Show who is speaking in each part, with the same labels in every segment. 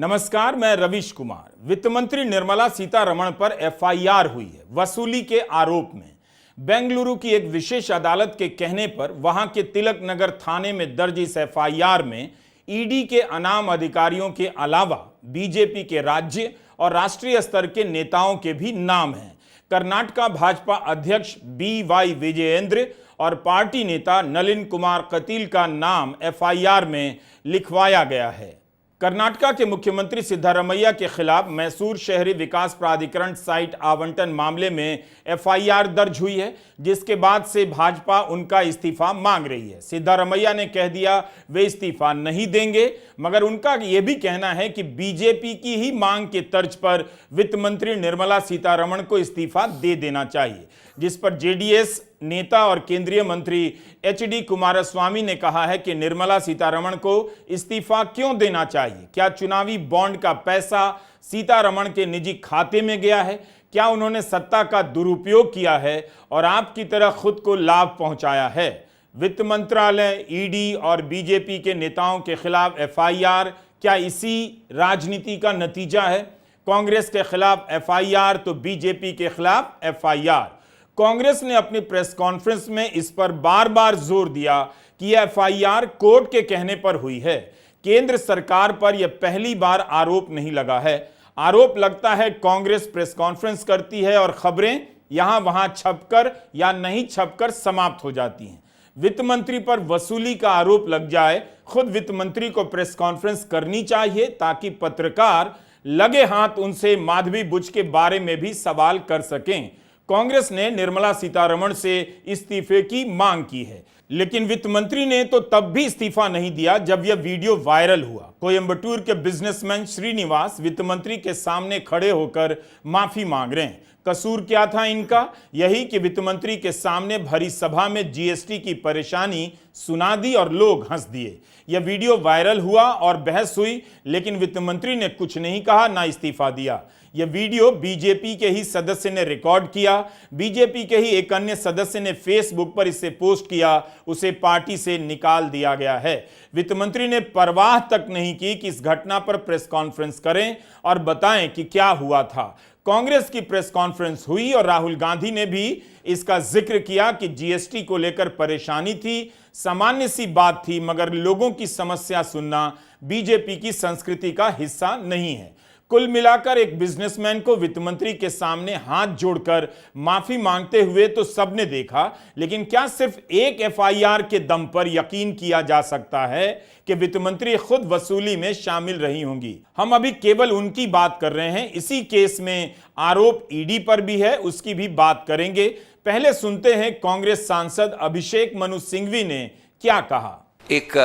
Speaker 1: नमस्कार, मैं रवीश कुमार। वित्त मंत्री निर्मला सीतारमण पर एफआईआर हुई है वसूली के आरोप में। बेंगलुरु की एक विशेष अदालत के कहने पर वहां के तिलक नगर थाने में दर्ज इस एफआईआर में ईडी के अनाम अधिकारियों के अलावा बीजेपी के राज्य और राष्ट्रीय स्तर के नेताओं के भी नाम हैं। कर्नाटक भाजपा अध्यक्ष BY विजयेंद्र और पार्टी नेता नलिन कुमार कटील का नाम एफआईआर में लिखवाया गया है। कर्नाटक के मुख्यमंत्री सिद्धारमैया के खिलाफ मैसूर शहरी विकास प्राधिकरण साइट आवंटन मामले में एफआईआर दर्ज हुई है, जिसके बाद से भाजपा उनका इस्तीफा मांग रही है। सिद्धारमैया ने कह दिया वे इस्तीफा नहीं देंगे, मगर उनका यह भी कहना है कि बीजेपी की ही मांग के तर्ज पर वित्त मंत्री निर्मला सीतारमण को इस्तीफा दे देना चाहिए, जिस पर जेडीएस नेता और केंद्रीय मंत्री HD कुमारस्वामी ने कहा है कि निर्मला सीतारमण को इस्तीफा क्यों देना चाहिए। क्या चुनावी बॉन्ड का पैसा सीतारमण के निजी खाते में गया है? क्या उन्होंने सत्ता का दुरुपयोग किया है और आपकी तरह खुद को लाभ पहुंचाया है? वित्त मंत्रालय, ईडी और बीजेपी के नेताओं के खिलाफ एफआईआर क्या इसी राजनीति का नतीजा है? कांग्रेस के खिलाफ एफआईआर तो बीजेपी के खिलाफ एफआईआर। कांग्रेस ने अपनी प्रेस कॉन्फ्रेंस में इस पर बार बार जोर दिया कि यह एफआईआर कोर्ट के कहने पर हुई है। केंद्र सरकार पर यह पहली बार आरोप नहीं लगा है। आरोप लगता है कांग्रेस प्रेस कॉन्फ्रेंस करती है और खबरें यहां वहां छपकर या नहीं छपकर समाप्त हो जाती हैं। वित्त मंत्री पर वसूली का आरोप लग जाए, खुद वित्त मंत्री को प्रेस कॉन्फ्रेंस करनी चाहिए ताकि पत्रकार लगे हाथ उनसे माधवी बुच के बारे में भी सवाल कर सकें। कांग्रेस ने निर्मला सीतारमण से इस्तीफे की मांग की है, लेकिन वित्त मंत्री ने तो तब भी इस्तीफा नहीं दिया जब यह वीडियो वायरल हुआ। कोयंबटूर के बिजनेसमैन श्रीनिवास वित्त मंत्री के सामने खड़े होकर माफी मांग रहे हैं। कसूर क्या था इनका? यही कि वित्त मंत्री के सामने भरी सभा में जीएसटी की परेशानी सुना दी और लोग हंस दिए। यह वीडियो वायरल हुआ और बहस हुई, लेकिन वित्त मंत्री ने कुछ नहीं कहा, ना इस्तीफा दिया। यह वीडियो बीजेपी के ही सदस्य ने रिकॉर्ड किया। बीजेपी के ही एक अन्य सदस्य ने फेसबुक पर इसे पोस्ट किया। उसे पार्टी से निकाल दिया गया है। वित्त मंत्री ने परवाह तक नहीं की कि इस घटना पर प्रेस कॉन्फ्रेंस करें और बताएं कि क्या हुआ था। कांग्रेस की प्रेस कॉन्फ्रेंस हुई और राहुल गांधी ने भी इसका जिक्र किया कि जीएसटी को लेकर परेशानी थी, सामान्य सी बात थी, मगर लोगों की समस्या सुनना बीजेपी की संस्कृति का हिस्सा नहीं है। कुल मिलाकर एक बिजनेसमैन को वित्त मंत्री के सामने हाथ जोड़कर माफी मांगते हुए तो सबने देखा, लेकिन क्या सिर्फ एक एफआईआर के दम पर यकीन किया जा सकता है कि वित्त मंत्री खुद वसूली में शामिल रही होंगी? हम अभी केवल उनकी बात कर रहे हैं। इसी केस में आरोप ईडी पर भी है, उसकी भी बात करेंगे। पहले सुनते हैं कांग्रेस सांसद अभिषेक मनु सिंघवी ने क्या कहा।
Speaker 2: एक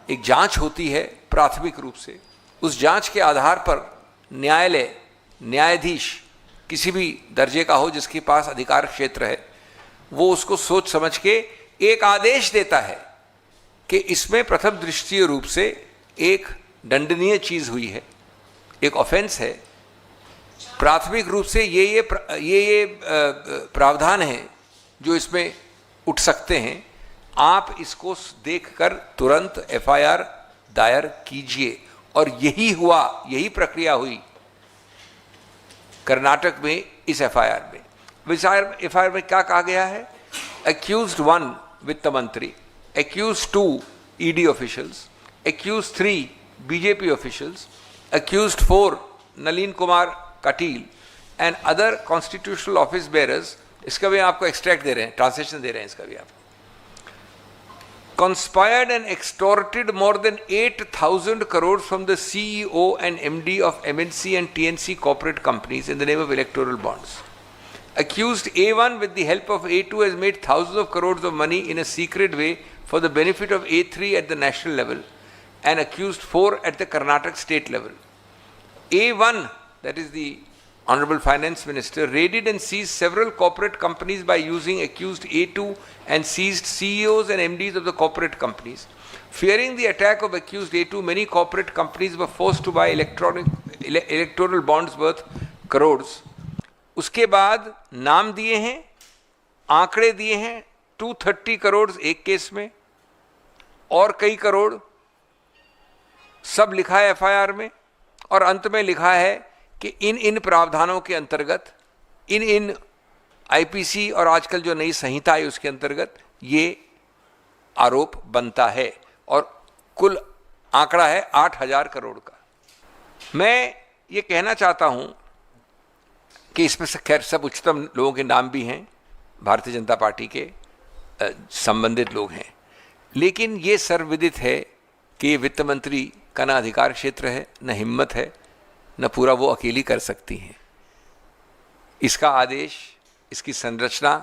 Speaker 2: जांच होती है प्राथमिक रूप से, उस जांच के आधार पर न्यायालय, न्यायाधीश किसी भी दर्जे का हो जिसके पास अधिकार क्षेत्र है, वो उसको सोच समझ के एक आदेश देता है कि इसमें प्रथम दृष्टीय रूप से एक दंडनीय चीज हुई है, एक ऑफेंस है। प्राथमिक रूप से ये प्रावधान है जो इसमें उठ सकते हैं। आप इसको देखकर तुरंत एफआईआर दायर कीजिए। और यही हुआ, यही प्रक्रिया हुई कर्नाटक में इस एफआईआर में। एफआईआर में क्या कहा गया है? एक्यूज्ड 1 वित्त मंत्री, accused 2 ED officials, accused 3 BJP officials, accused 4 Nalin Kumar Kateel and other constitutional office bearers. इसका भी आपको एक्सट्रैक्ट दे रहे हैं, ट्रांसलेशन दे रहे हैं इसका भी आप। Conspired and extorted more than 8,000 crores from the CEO and MD of MNC and TNC corporate companies in the name of electoral bonds. Accused A1 with the help of A2 has made thousands of crores of money in a secret way for the benefit of A3 at the national level and accused 4 at the Karnataka state level. A1, that is the Honorable Finance Minister, raided and seized several corporate companies by using accused A2 and seized CEOs and MDs of the corporate companies. Fearing the attack of accused A2, many corporate companies were forced to buy electoral bonds worth crores. उसके बाद नाम दिए हैं, आंकड़े दिए हैं, 230 करोड़ एक case में और कई करोड़, सब लिखा है एफआईआर में। और अंत में लिखा है कि इन प्रावधानों के अंतर्गत इन आईपीसी और आजकल जो नई संहिता है उसके अंतर्गत ये आरोप बनता है और कुल आंकड़ा है 8,000 करोड़ का। मैं ये कहना चाहता हूं कि इसमें से खैर सब उच्चतम लोगों के नाम भी हैं, भारतीय जनता पार्टी के संबंधित लोग हैं, लेकिन ये सर्वविदित है कि ये वित्त मंत्री का ना अधिकार क्षेत्र है, न हिम्मत है, न पूरा वो अकेली कर सकती हैं। इसका आदेश, इसकी संरचना,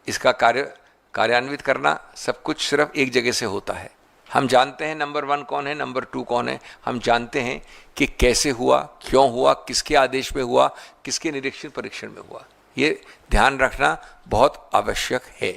Speaker 2: इसका कार्यान्वित करना सब कुछ सिर्फ एक जगह से होता है। हम जानते हैं नंबर 1 कौन है, नंबर 2 कौन है, हम जानते हैं कि कैसे हुआ, क्यों हुआ, किसके आदेश पे हुआ, किसके निरीक्षण परीक्षण में हुआ। ये ध्यान रखना बहुत आवश्यक है।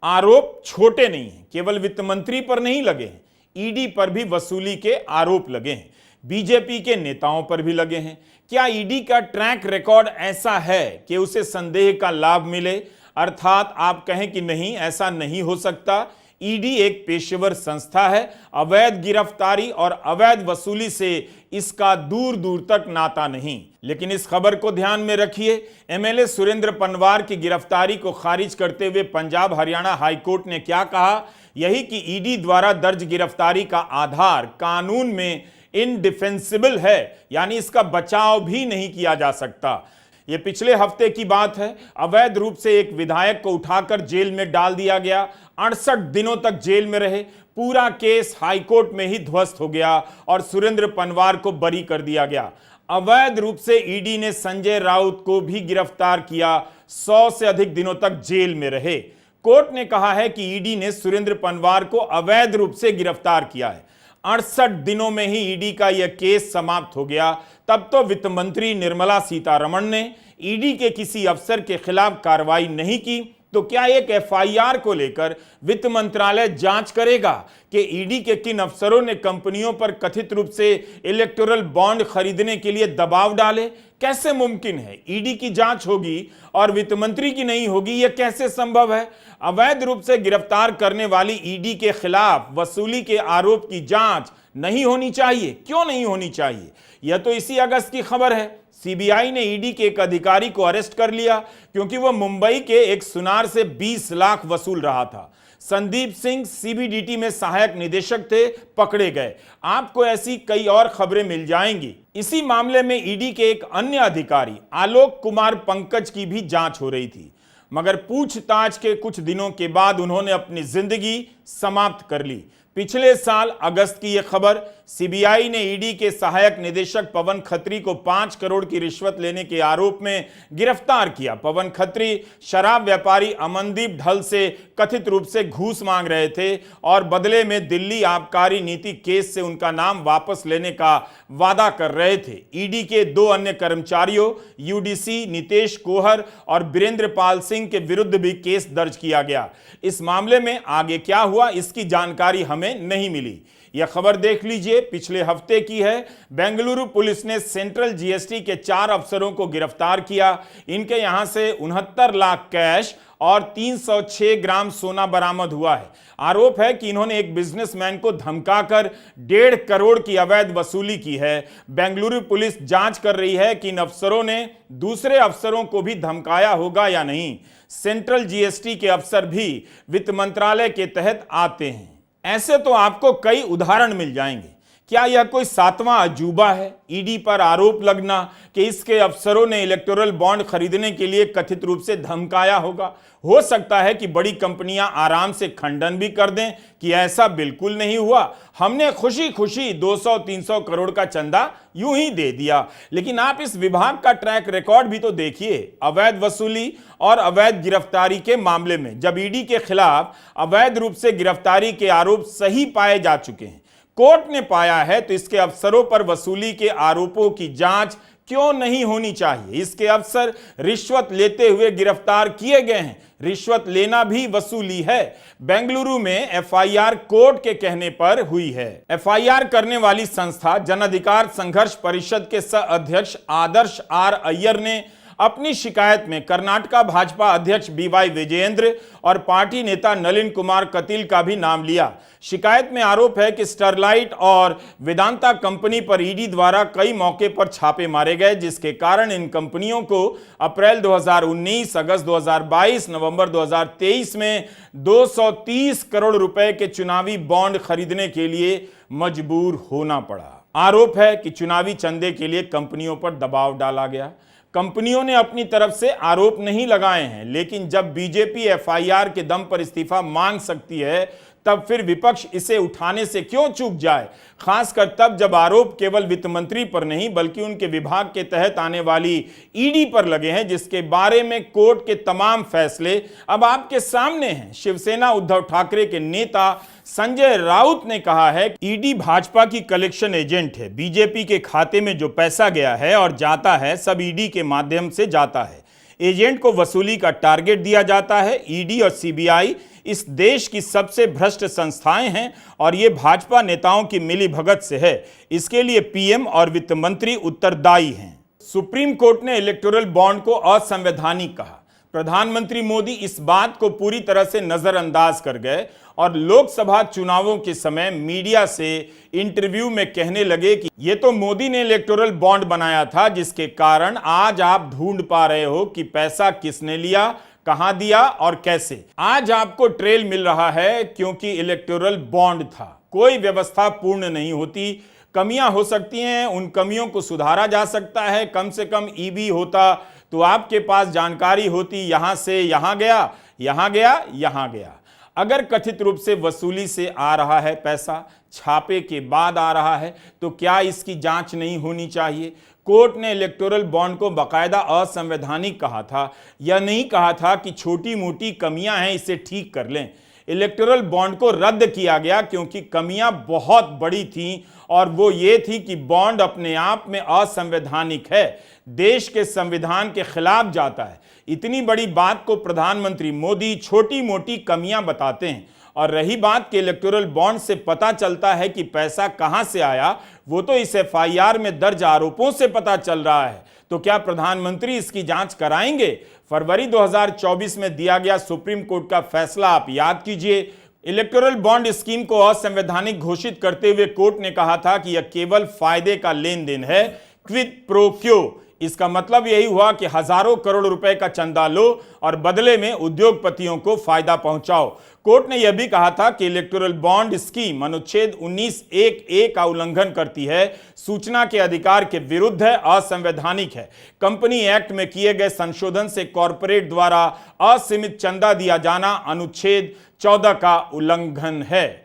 Speaker 1: आरोप छोटे नहीं हैं, केवल वित्त मंत्री पर नहीं लगे हैं, ईडी पर भी वसूली के आरोप लगे हैं, बीजेपी के नेताओं पर भी लगे हैं। क्या ईडी का ट्रैक रिकॉर्ड ऐसा है कि उसे संदेह का लाभ मिले? अर्थात आप कहें कि नहीं, ऐसा नहीं हो सकता। ईडी एक पेशेवर संस्था है, अवैध गिरफ्तारी और अवैध वसूली से इसका दूर दूर तक नाता नहीं। लेकिन इस खबर को ध्यान में रखिए, एमएलए सुरेंद्र पनवार की गिरफ्तारी को खारिज करते हुए पंजाब हरियाणा हाईकोर्ट ने क्या कहा? यही कि ईडी द्वारा दर्ज गिरफ्तारी का आधार कानून में इनडिफेंसिबल है, यानी इसका बचाव भी नहीं किया जा सकता। यह पिछले हफ्ते की बात है। अवैध रूप से एक विधायक को उठाकर जेल में डाल दिया गया, 68 दिनों तक जेल में रहे। पूरा केस हाईकोर्ट में ही ध्वस्त हो गया और सुरेंद्र पनवार को बरी कर दिया गया। अवैध रूप से ईडी ने संजय राउत को भी गिरफ्तार किया, 100 से अधिक दिनों तक जेल में रहे। कोर्ट ने कहा है कि ईडी ने सुरेंद्र पनवार को अवैध रूप से गिरफ्तार किया है। 68 दिनों में ही ईडी का यह केस समाप्त हो गया। तब तो वित्त मंत्री निर्मला सीतारमण ने ईडी के किसी अफसर के खिलाफ कार्रवाई नहीं की, तो क्या एक एफआईआर को लेकर वित्त मंत्रालय जांच करेगा कि ईडी के किन अफसरों ने कंपनियों पर कथित रूप से इलेक्टोरल बॉन्ड खरीदने के लिए दबाव डाले? कैसे मुमकिन है ईडी की जांच होगी और वित्त मंत्री की नहीं होगी? यह कैसे संभव है? अवैध रूप से गिरफ्तार करने वाली ईडी के खिलाफ वसूली के आरोप की जांच नहीं होनी चाहिए। क्यों नहीं होनी चाहिए? यह तो इसी अगस्त की खबर है। सीबीआई ने ईडी के एक अधिकारी को अरेस्ट कर लिया क्योंकि वह मुंबई के एक सुनार से 20 लाख वसूल रहा था। संदीप सिंह सीबीडीटी में सहायक निदेशक थे, पकड़े गए। आपको ऐसी कई और खबरें मिल जाएंगी। इसी मामले में ईडी के एक अन्य अधिकारी आलोक कुमार पंकज की भी जांच हो रही थी, मगर पूछताछ के कुछ दिनों के बाद उन्होंने अपनी जिंदगी समाप्त कर ली। पिछले साल अगस्त की यह खबर, सीबीआई ने ईडी के सहायक निदेशक पवन खत्री को 5 करोड़ की रिश्वत लेने के आरोप में गिरफ्तार किया। पवन खत्री शराब व्यापारी अमनदीप ढल से कथित रूप से घूस मांग रहे थे और बदले में दिल्ली आबकारी नीति केस से उनका नाम वापस लेने का वादा कर रहे थे। ईडी के 2 अन्य कर्मचारियों यूडीसी नितेश कोहर और बीरेंद्र पाल सिंह के विरुद्ध भी केस दर्ज किया गया। इस मामले में आगे क्या हुआ, इसकी जानकारी हमें नहीं मिली। यह खबर देख लीजिए, पिछले हफ्ते की है। बेंगलुरु पुलिस ने सेंट्रल जीएसटी के 4 अफसरों को गिरफ्तार किया। इनके यहां से 69 लाख कैश और 306 ग्राम सोना बरामद हुआ है। आरोप है कि इन्होंने एक बिजनेसमैन को धमकाकर 1.5 करोड़ की अवैध वसूली की है। बेंगलुरु पुलिस जांच कर रही है कि इन अफसरों ने दूसरे अफसरों को भी धमकाया होगा या नहीं। सेंट्रल जीएसटी के अफसर भी वित्त मंत्रालय के तहत आते हैं। ऐसे तो आपको कई उदाहरण मिल जाएंगे। क्या यह कोई 7वां अजूबा है? ईडी पर आरोप लगना कि इसके अफसरों ने इलेक्टोरल बॉन्ड खरीदने के लिए कथित रूप से धमकाया होगा। हो सकता है कि बड़ी कंपनियां आराम से खंडन भी कर दें कि ऐसा बिल्कुल नहीं हुआ, हमने खुशी खुशी 200-300 करोड़ का चंदा यूं ही दे दिया। लेकिन आप इस विभाग का ट्रैक रिकॉर्ड भी तो देखिए। अवैध वसूली और अवैध गिरफ्तारी के मामले में जब ईडी के खिलाफ अवैध रूप से गिरफ्तारी के आरोप सही पाए जा चुके हैं, कोर्ट ने पाया है, तो इसके अफसरों पर वसूली के आरोपों की जांच क्यों नहीं होनी चाहिए? इसके अफसर रिश्वत लेते हुए गिरफ्तार किए गए हैं। रिश्वत लेना भी वसूली है। बेंगलुरु में एफआईआर कोर्ट के कहने पर हुई है। एफआईआर करने वाली संस्था जन अधिकार संघर्ष परिषद के सह अध्यक्ष आदर्श आर अय्यर ने अपनी शिकायत में कर्नाटका भाजपा अध्यक्ष बीवाई विजयेंद्र और पार्टी नेता नलिन कुमार कतील का भी नाम लिया। शिकायत में आरोप है कि स्टरलाइट और वेदांता कंपनी पर ईडी द्वारा कई मौके पर छापे मारे गए, जिसके कारण इन कंपनियों को अप्रैल 2019, अगस्त 2022, नवंबर 2023 में 230 करोड़ रुपए के चुनावी बॉन्ड खरीदने के लिए मजबूर होना पड़ा। आरोप है कि चुनावी चंदे के लिए कंपनियों पर दबाव डाला गया। कंपनियों ने अपनी तरफ से आरोप नहीं लगाए हैं, लेकिन जब बीजेपी एफआईआर के दम पर इस्तीफा मांग सकती है, तब फिर विपक्ष इसे उठाने से क्यों चूक जाए, खासकर तब जब आरोप केवल वित्त मंत्री पर नहीं बल्कि उनके विभाग के तहत आने वाली ईडी पर लगे हैं, जिसके बारे में कोर्ट के तमाम फैसले अब आपके सामने हैं। शिवसेना उद्धव ठाकरे के नेता संजय राउत ने कहा है कि ईडी भाजपा की कलेक्शन एजेंट है। बीजेपी के खाते में जो पैसा गया है और जाता है, सब ईडी के माध्यम से जाता है। एजेंट को वसूली का टारगेट दिया जाता है। ईडी और सीबीआई इस देश की सबसे भ्रष्ट संस्थाएं हैं और ये भाजपा नेताओं की मिलीभगत से है। इसके लिए पीएम और वित्त मंत्री उत्तरदायी हैं। सुप्रीम कोर्ट ने इलेक्टोरल बॉन्ड को असंवैधानिक कहा। प्रधानमंत्री मोदी इस बात को पूरी तरह से नजरअंदाज कर गए और लोकसभा चुनावों के समय मीडिया से इंटरव्यू में कहने लगे कि ये तो मोदी ने इलेक्टोरल बॉन्ड बनाया था, जिसके कारण आज आप ढूंढ पा रहे हो कि पैसा किसने लिया, कहां दिया और कैसे। आज आपको ट्रेल मिल रहा है क्योंकि इलेक्टोरल बॉन्ड था। कोई व्यवस्था पूर्ण नहीं होती, कमियां हो सकती हैं, उन कमियों को सुधारा जा सकता है। कम से कम ईवी होता तो आपके पास जानकारी होती, यहां से यहां गया, यहां गया, यहां गया। अगर कथित रूप से वसूली से आ रहा है पैसा, छापे के बाद आ रहा है, तो क्या इसकी जांच नहीं होनी चाहिए? कोर्ट ने इलेक्टोरल बॉन्ड को बाकायदा असंवैधानिक कहा था। यह नहीं कहा था कि छोटी मोटी कमियां हैं, इसे ठीक कर लें। इलेक्टोरल बॉन्ड को रद्द किया गया क्योंकि कमियां बहुत बड़ी थीं और वो ये थी कि बॉन्ड अपने आप में असंवैधानिक है, देश के संविधान के खिलाफ जाता है। इतनी बड़ी बात को प्रधानमंत्री मोदी छोटी मोटी कमियां बताते हैं। और रही बात कि इलेक्टोरल बॉन्ड से पता चलता है कि पैसा कहां से आया, वो तो इस एफआईआर में दर्ज आरोपों से पता चल रहा है। तो क्या प्रधानमंत्री इसकी जांच कराएंगे? फरवरी 2024 में दिया गया सुप्रीम कोर्ट का फैसला आप याद कीजिए। इलेक्टोरल बॉन्ड स्कीम को असंवैधानिक घोषित करते हुए कोर्ट ने कहा था कि यह केवल फायदे का लेन देन है, क्विड प्रो क्यो। इसका मतलब यही हुआ कि हजारों करोड़ रुपए का चंदा लो और बदले में उद्योगपतियों को फायदा पहुंचाओ। कोर्ट ने यह भी कहा था कि इलेक्टोरल बॉन्ड स्कीम अनुच्छेद 19(1)(a) का उल्लंघन करती है, सूचना के अधिकार के विरुद्ध है, असंवैधानिक है। कंपनी एक्ट में किए गए संशोधन से कॉरपोरेट द्वारा असीमित चंदा दिया जाना अनुच्छेद 14 का उल्लंघन है।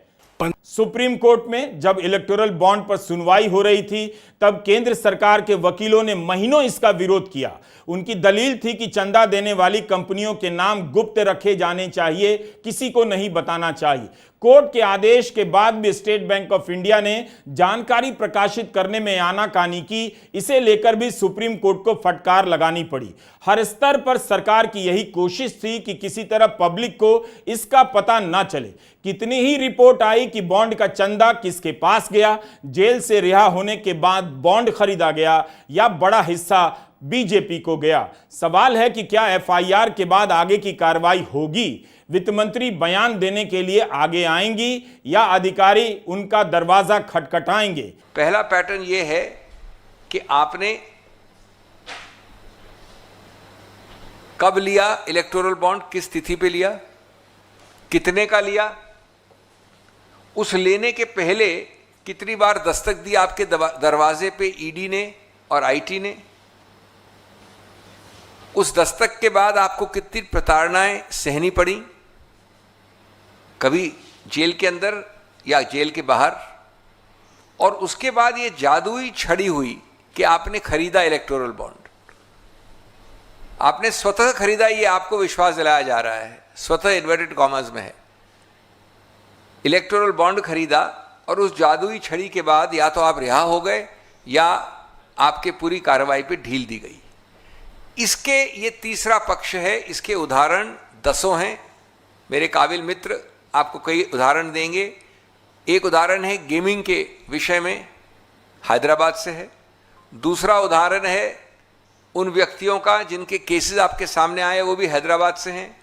Speaker 1: सुप्रीम कोर्ट में जब इलेक्टोरल बॉन्ड पर सुनवाई हो रही थी, तब केंद्र सरकार के वकीलों ने महीनों इसका विरोध किया। उनकी दलील थी कि चंदा देने वाली कंपनियों के नाम गुप्त रखे जाने चाहिए, किसी को नहीं बताना चाहिए। कोर्ट के आदेश के बाद भी स्टेट बैंक ऑफ इंडिया ने जानकारी प्रकाशित करने में आनाकानी की। इसे लेकर भी सुप्रीम कोर्ट को फटकार लगानी पड़ी। हर स्तर पर सरकार की यही कोशिश थी कि किसी तरह पब्लिक को इसका पता ना चले। कितनी ही रिपोर्ट आई कि बॉन्ड का चंदा किसके पास गया, जेल से रिहा होने के बाद बॉन्ड खरीदा गया या बड़ा हिस्सा बीजेपी को गया। सवाल है कि क्या एफआईआर के बाद आगे की कार्रवाई होगी? वित्त मंत्री बयान देने के लिए आगे आएंगी या अधिकारी उनका दरवाजा खटखटाएंगे?
Speaker 2: पहला पैटर्न यह है कि आपने कब लिया इलेक्टोरल बॉन्ड, किस तिथि पे लिया, कितने का लिया, उस लेने के पहले कितनी बार दस्तक दी आपके दरवाजे पे ईडी ने और आईटी ने, उस दस्तक के बाद आपको कितनी प्रताड़नाएं सहनी पड़ी, कभी जेल के अंदर या जेल के बाहर, और उसके बाद ये जादुई छड़ी हुई कि आपने खरीदा इलेक्टोरल बॉन्ड। आपने स्वतः खरीदा, ये आपको विश्वास दिलाया जा रहा है, स्वतः इन्वर्टेड कॉमर्स में है। इलेक्टोरल बॉन्ड खरीदा और उस जादुई छड़ी के बाद या तो आप रिहा हो गए या आपके पूरी कार्रवाई पे ढील दी गई। इसके ये तीसरा पक्ष है। इसके उदाहरण दसों हैं। मेरे काबिल मित्र आपको कई उदाहरण देंगे। एक उदाहरण है गेमिंग के विषय में, हैदराबाद से है। दूसरा उदाहरण है उन व्यक्तियों का जिनके केसेस आपके सामने आए वो भी हैदराबाद से हैं।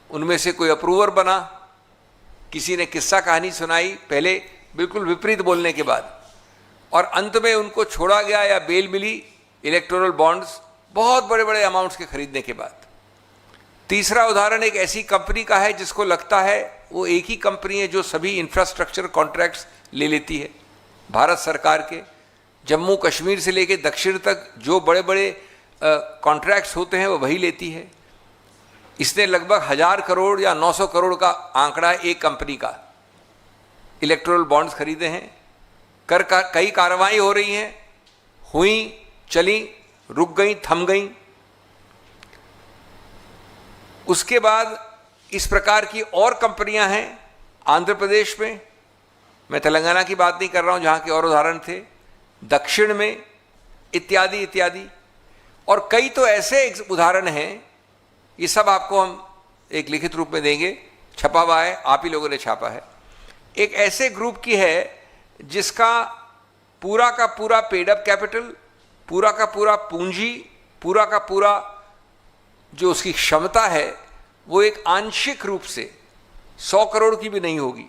Speaker 2: उनमें से कोई अप्रूवर बना, किसी ने किस्सा कहानी सुनाई पहले बिल्कुल विपरीत बोलने के बाद, और अंत में उनको छोड़ा गया या बेल मिली इलेक्टोरल बॉन्ड्स बहुत बड़े बड़े अमाउंट्स के खरीदने के बाद। तीसरा उदाहरण एक ऐसी कंपनी का है जिसको लगता है वो एक ही कंपनी है जो सभी इंफ्रास्ट्रक्चर कॉन्ट्रैक्ट्स ले लेती है भारत सरकार के। जम्मू कश्मीर से लेकर दक्षिण तक जो बड़े बड़े कॉन्ट्रैक्ट्स होते हैं वो वही लेती है। इसने लगभग 1000 करोड़ या 900 करोड़ का आंकड़ा एक कंपनी का इलेक्टोरल बॉन्ड्स खरीदे हैं। कई कार्रवाई हो रही हैं, हुई, चली, रुक गई, थम गई। उसके बाद इस प्रकार की और कंपनियां हैं आंध्र प्रदेश में, मैं तेलंगाना की बात नहीं कर रहा हूं जहां के और उदाहरण थे, दक्षिण में, इत्यादि इत्यादि। और कई तो ऐसे उदाहरण हैं, ये सब आपको हम एक लिखित रूप में देंगे, छपा हुआ है, आप ही लोगों ने छापा है। एक ऐसे ग्रुप की है जिसका पूरा का पूरा पेड अप कैपिटल, पूरा का पूरा पूंजी, पूरा का पूरा जो उसकी क्षमता है वो एक आंशिक रूप से 100 करोड़ की भी नहीं होगी।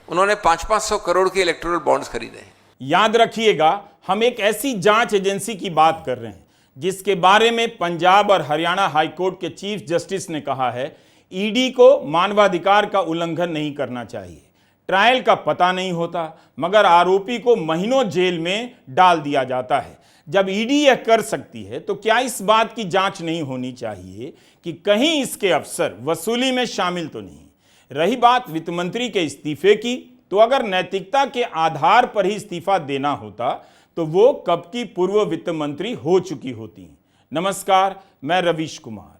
Speaker 2: उन्होंने 500-500 करोड़ के इलेक्टोरल बॉन्ड्स खरीदे हैं।
Speaker 1: याद रखिएगा, हम एक ऐसी जांच एजेंसी की बात कर रहे हैं जिसके बारे में पंजाब और हरियाणा हाईकोर्ट के चीफ जस्टिस ने कहा है ईडी को मानवाधिकार का उल्लंघन नहीं करना चाहिए। ट्रायल का पता नहीं होता मगर आरोपी को महीनों जेल में डाल दिया जाता है। जब ईडी यह कर सकती है तो क्या इस बात की जांच नहीं होनी चाहिए कि कहीं इसके अफसर वसूली में शामिल तो नहीं? रही बात वित्त मंत्री के इस्तीफे की, तो अगर नैतिकता के आधार पर ही इस्तीफा देना होता तो वो कब की पूर्व वित्त मंत्री हो चुकी होती। नमस्कार, मैं रवीश कुमार।